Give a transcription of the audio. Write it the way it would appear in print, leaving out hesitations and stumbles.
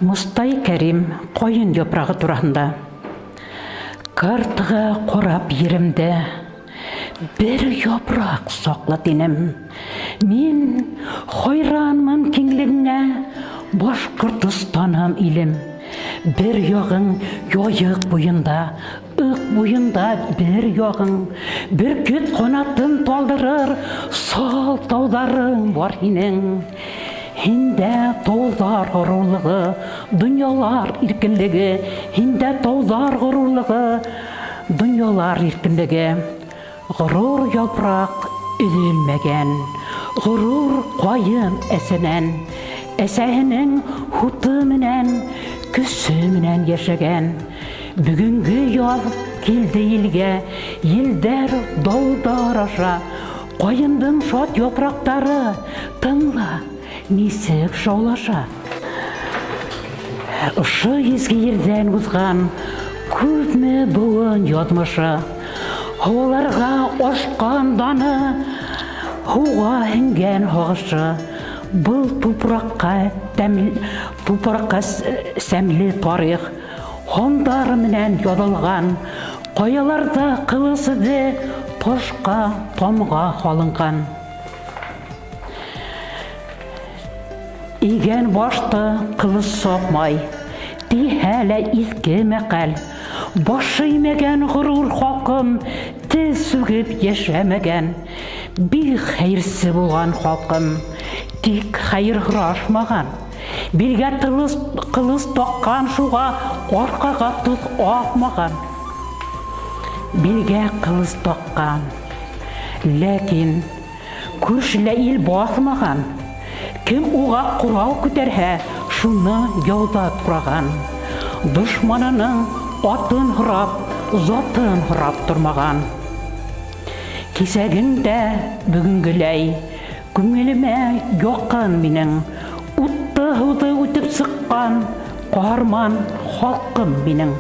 Мұстай Кәрим қойын япрағы турасында. Картыға қорап еримді, бір япрақ соқлы денім. Мен қойранмын кеңлігіңе, Башқұртыстаным илім. Bir yoğun yoyық бойында, ық бойында bir yoğun. Bir көт қонатын толдырыр, сол таударың бар хинің. Хинде толдар ғұрулығы, дүниялар иркінлігі. Хинде толдар ғұрулығы, дүниялар иркінлігі. Ғұрур япрақ үзілмеген, ғұрур қойын әсінен. Әсәһенең хуты менән, күсі менән яшәгән. Бүгінгі ял келді елге, елдер даудар аша. Қойындың шат япрақтары, тыңла, несіп шаулаша. Ұшы езгі ерден ұзған, көзме бұғын ядмышы. Хауаларға ашқан даны, хуға хінген хоғышы. Бұл тупраққа сәмлі тарих, хондары менен ядылған, қояларда қылысыды тошқа, томға халынған. Иген башты қылыс соқмай, әлі изгі мәқәл, башы имеген ғұрур халқым, тез сүгіп ешәмеген, бір қайырсы болған халқым, тек қайыр ғырашмаған. Бірге қылыс тоққан шуға орқаға тұз ақмаған. Бірге қылыс тоққан, ләкин көршілі ел басмаған. Кім оға құрал көтерге, шуны яуда тұраған. Дұшманының атын ғырап, затын ғырап тұрмаған. Кесегіңді бүгінгілей, күңеліме жоққан менің, ұтты ғылды өтіп сыққан, қағарман халқым менің.